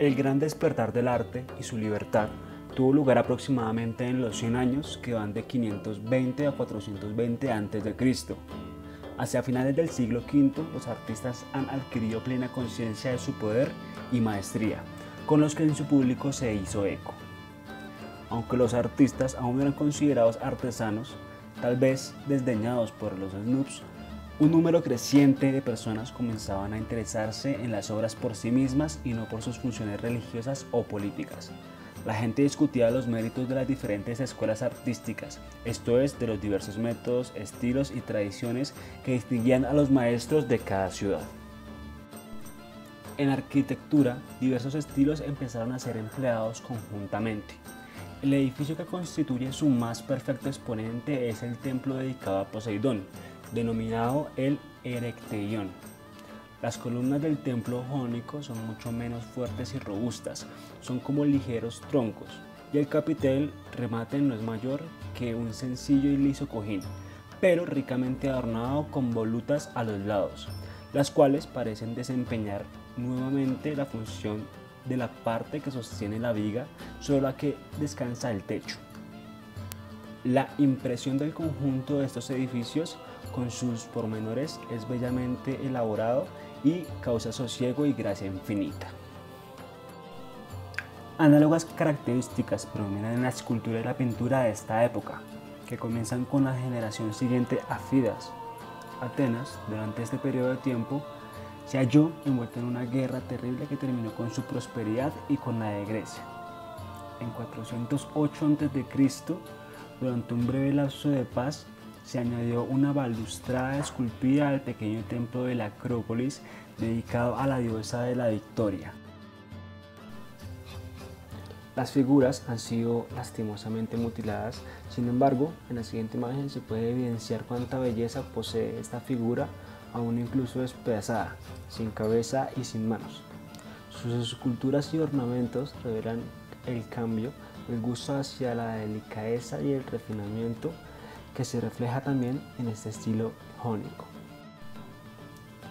El gran despertar del arte y su libertad tuvo lugar aproximadamente en los 100 años que van de 520 a 420 a.C. Hacia finales del siglo V, los artistas han adquirido plena conciencia de su poder y maestría, con los que en su público se hizo eco. Aunque los artistas aún eran considerados artesanos, tal vez desdeñados por los snobs, un número creciente de personas comenzaban a interesarse en las obras por sí mismas y no por sus funciones religiosas o políticas. La gente discutía los méritos de las diferentes escuelas artísticas, esto es, de los diversos métodos, estilos y tradiciones que distinguían a los maestros de cada ciudad. En arquitectura, diversos estilos empezaron a ser empleados conjuntamente. El edificio que constituye su más perfecto exponente es el templo dedicado a Poseidón, denominado el Erecteion. Las columnas del templo jónico son mucho menos fuertes y robustas, son como ligeros troncos, y el capitel remate no es mayor que un sencillo y liso cojín, pero ricamente adornado con volutas a los lados, las cuales parecen desempeñar nuevamente la función de la parte que sostiene la viga sobre la que descansa el techo. La impresión del conjunto de estos edificios con sus pormenores es bellamente elaborado y causa sosiego y gracia infinita. Análogas características predominan en la escultura y la pintura de esta época, que comienzan con la generación siguiente a Fidas. Atenas, durante este periodo de tiempo, se halló envuelta en una guerra terrible que terminó con su prosperidad y con la de Grecia. En 408 a.C., durante un breve lapso de paz, se añadió una balustrada esculpida al pequeño templo de la Acrópolis dedicado a la diosa de la victoria. Las figuras han sido lastimosamente mutiladas, sin embargo, en la siguiente imagen se puede evidenciar cuánta belleza posee esta figura, aún incluso despedazada, sin cabeza y sin manos. Sus esculturas y ornamentos revelan el cambio, el gusto hacia la delicadeza y el refinamiento que se refleja también en este estilo jónico.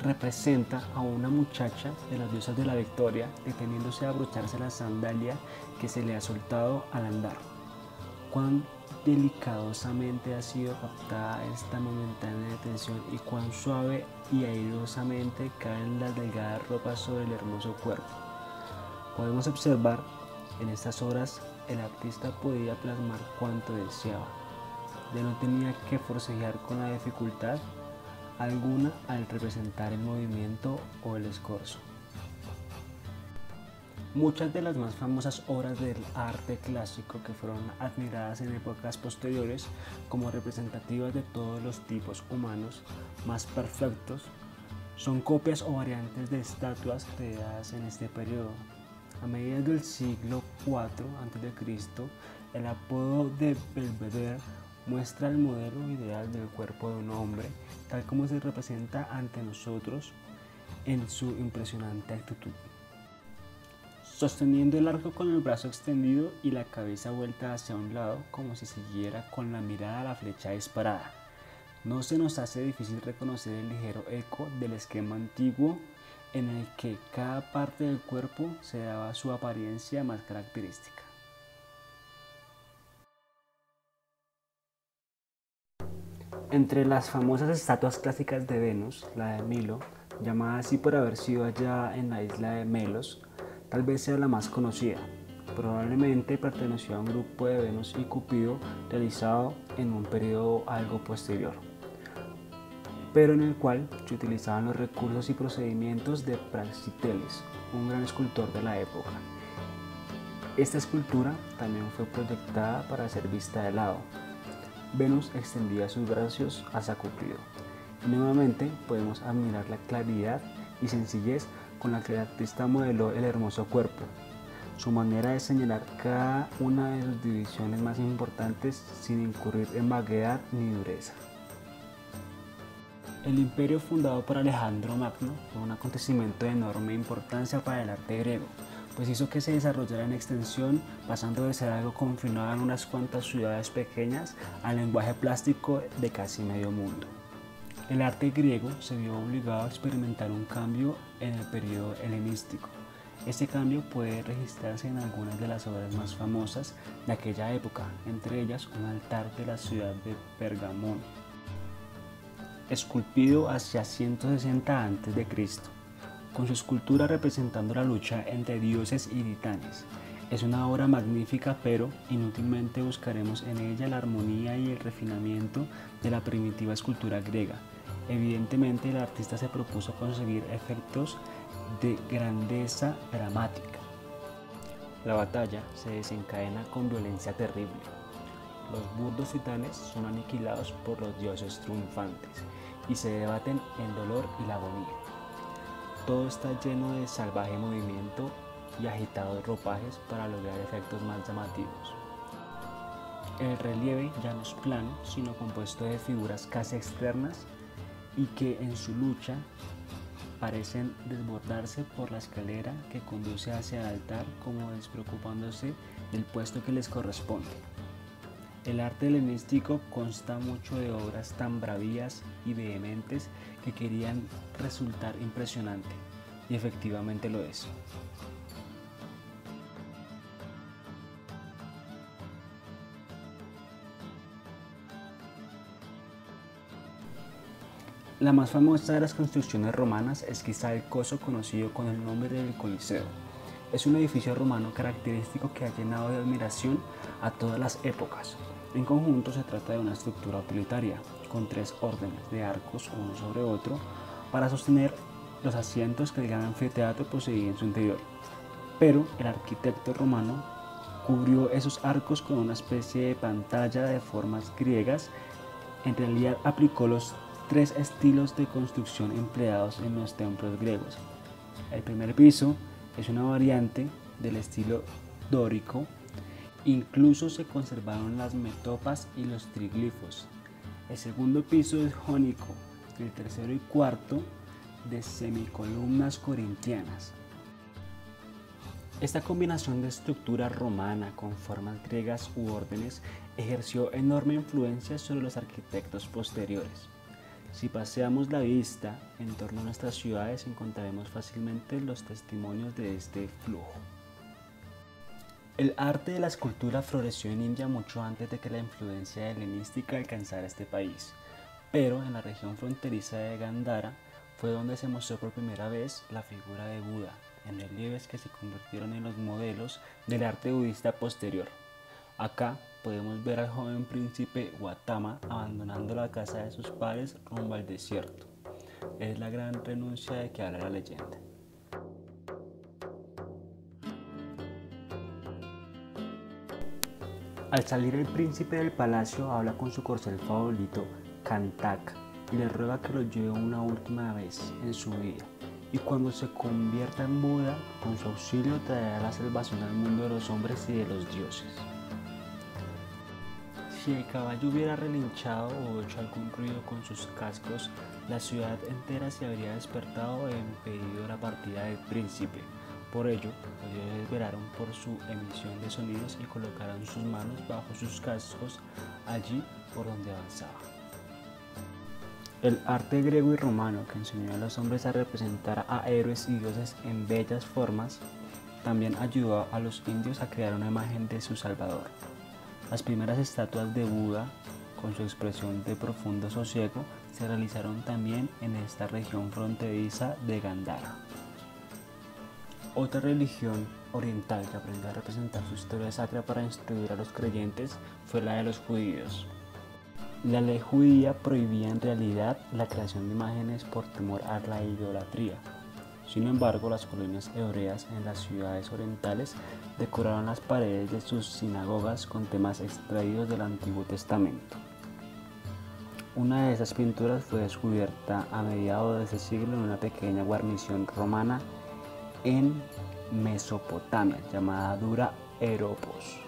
Representa a una muchacha de las diosas de la victoria deteniéndose a abrocharse la sandalia que se le ha soltado al andar. Cuán delicadosamente ha sido captada esta momentánea detención y cuán suave y airosamente caen las delgadas ropas sobre el hermoso cuerpo. Podemos observar en estas obras el artista podía plasmar cuanto deseaba. Ya no tenía que forcejear con la dificultad alguna al representar el movimiento o el escorzo. Muchas de las más famosas obras del arte clásico que fueron admiradas en épocas posteriores como representativas de todos los tipos humanos más perfectos son copias o variantes de estatuas creadas en este periodo. A mediados del siglo IV a.C., el apodo de Belvedere muestra el modelo ideal del cuerpo de un hombre, tal como se representa ante nosotros en su impresionante actitud. Sosteniendo el arco con el brazo extendido y la cabeza vuelta hacia un lado, como si siguiera con la mirada la flecha disparada. No se nos hace difícil reconocer el ligero eco del esquema antiguo en el que cada parte del cuerpo se daba su apariencia más característica. Entre las famosas estatuas clásicas de Venus, la de Milo, llamada así por haber sido hallada en la isla de Melos, tal vez sea la más conocida. Probablemente perteneció a un grupo de Venus y Cupido realizado en un periodo algo posterior, pero en el cual se utilizaban los recursos y procedimientos de Praxiteles, un gran escultor de la época. Esta escultura también fue proyectada para ser vista de lado. Venus extendía sus brazos hacia Cupido. Y nuevamente podemos admirar la claridad y sencillez con la que el artista modeló el hermoso cuerpo, su manera de señalar cada una de sus divisiones más importantes sin incurrir en vaguedad ni dureza. El imperio fundado por Alejandro Magno fue un acontecimiento de enorme importancia para el arte griego, pues hizo que se desarrollara en extensión, pasando de ser algo confinado en unas cuantas ciudades pequeñas al lenguaje plástico de casi medio mundo. El arte griego se vio obligado a experimentar un cambio en el periodo helenístico, Este cambio puede registrarse en algunas de las obras más famosas de aquella época, entre ellas un altar de la ciudad de Pergamón, esculpido hacia 160 a.C., con su escultura representando la lucha entre dioses y titanes. Es una obra magnífica, pero inútilmente buscaremos en ella la armonía y el refinamiento de la primitiva escultura griega. Evidentemente, el artista se propuso conseguir efectos de grandeza dramática. La batalla se desencadena con violencia terrible. Los burdos titanes son aniquilados por los dioses triunfantes y se debaten el dolor y la agonía. Todo está lleno de salvaje movimiento y agitados ropajes para lograr efectos más llamativos. El relieve ya no es plano, sino compuesto de figuras casi externas y que en su lucha parecen desbordarse por la escalera que conduce hacia el altar, como despreocupándose del puesto que les corresponde. El arte helenístico consta mucho de obras tan bravías y vehementes que querían resultar impresionante, y efectivamente lo es. La más famosa de las construcciones romanas es quizá el coso conocido con el nombre del Coliseo. Es un edificio romano característico que ha llenado de admiración a todas las épocas. En conjunto se trata de una estructura utilitaria, con 3 órdenes de arcos uno sobre otro, para sostener los asientos que el gran anfiteatro poseía en su interior. Pero el arquitecto romano cubrió esos arcos con una especie de pantalla de formas griegas. En realidad aplicó los 3 estilos de construcción empleados en los templos griegos. El primer piso es una variante del estilo dórico. Incluso se conservaron las metopas y los triglifos. El segundo piso es jónico, el tercero y cuarto de semicolumnas corintianas. Esta combinación de estructura romana con formas griegas u órdenes ejerció enorme influencia sobre los arquitectos posteriores. Si paseamos la vista en torno a nuestras ciudades, encontraremos fácilmente los testimonios de este flujo. El arte de la escultura floreció en India mucho antes de que la influencia helenística alcanzara este país, pero en la región fronteriza de Gandhara fue donde se mostró por primera vez la figura de Buda, en relieves que se convirtieron en los modelos del arte budista posterior. Acá podemos ver al joven príncipe Gautama abandonando la casa de sus padres rumbo al desierto. Es la gran renuncia de que habla la leyenda. Al salir el príncipe del palacio habla con su corcel favorito, Kantak, y le ruega que lo lleve una última vez en su vida, y cuando se convierta en Buda, con su auxilio traerá la salvación al mundo de los hombres y de los dioses. Si el caballo hubiera relinchado o hecho algún ruido con sus cascos, la ciudad entera se habría despertado e impedido la partida del príncipe. Por ello, los dioses velaron por su emisión de sonidos y colocaron sus manos bajo sus cascos allí por donde avanzaba. El arte griego y romano, que enseñó a los hombres a representar a héroes y dioses en bellas formas, también ayudó a los indios a crear una imagen de su salvador. Las primeras estatuas de Buda, con su expresión de profundo sosiego, se realizaron también en esta región fronteriza de Gandhara. Otra religión oriental que aprendió a representar su historia sacra para instruir a los creyentes fue la de los judíos. La ley judía prohibía en realidad la creación de imágenes por temor a la idolatría. Sin embargo, las colonias hebreas en las ciudades orientales decoraron las paredes de sus sinagogas con temas extraídos del Antiguo Testamento. Una de esas pinturas fue descubierta a mediados de ese siglo en una pequeña guarnición romana en Mesopotamia, llamada Dura Europos.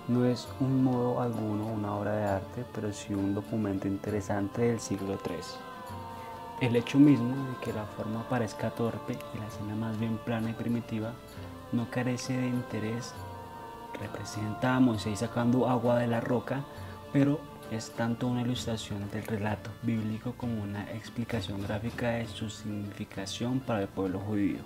No es en modo alguno una obra de arte, pero sí un documento interesante del siglo III. El hecho mismo de que la forma parezca torpe y la escena más bien plana y primitiva no carece de interés. Representa a Moisés sacando agua de la roca, pero es tanto una ilustración del relato bíblico como una explicación gráfica de su significación para el pueblo judío.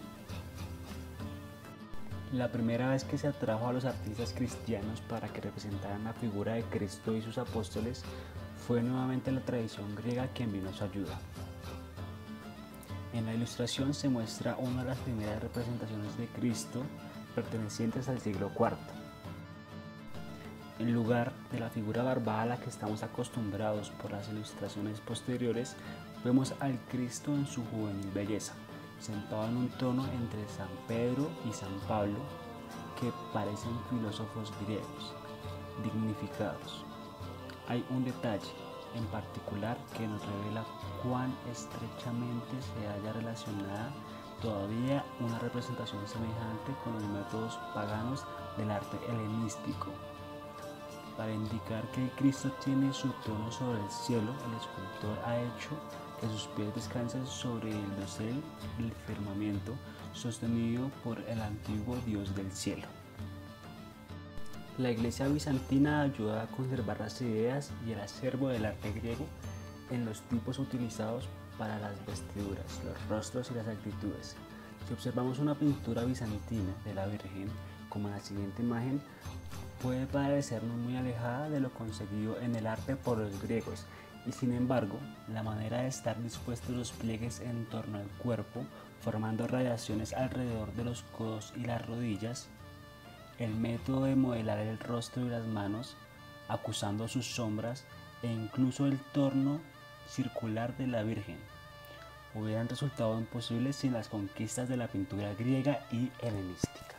La primera vez que se atrajo a los artistas cristianos para que representaran la figura de Cristo y sus apóstoles fue nuevamente la tradición griega quien vino a su ayuda. En la ilustración se muestra una de las primeras representaciones de Cristo pertenecientes al siglo IV. En lugar de la figura barbada a la que estamos acostumbrados por las ilustraciones posteriores, vemos al Cristo en su juvenil belleza, sentado en un trono entre San Pedro y San Pablo, que parecen filósofos griegos, dignificados. Hay un detalle en particular que nos revela cuán estrechamente se halla relacionada todavía una representación semejante con los métodos paganos del arte helenístico. Para indicar que el Cristo tiene su trono sobre el cielo, el escultor ha hecho que sus pies descansen sobre el dosel del firmamento sostenido por el antiguo Dios del cielo. La Iglesia bizantina ayuda a conservar las ideas y el acervo del arte griego en los tipos utilizados para las vestiduras, los rostros y las actitudes. Si observamos una pintura bizantina de la Virgen, como en la siguiente imagen, puede parecernos muy alejada de lo conseguido en el arte por los griegos, y sin embargo, la manera de estar dispuestos los pliegues en torno al cuerpo, formando radiaciones alrededor de los codos y las rodillas, el método de modelar el rostro y las manos, acusando sus sombras, e incluso el torno circular de la Virgen, hubieran resultado imposibles sin las conquistas de la pintura griega y helenística.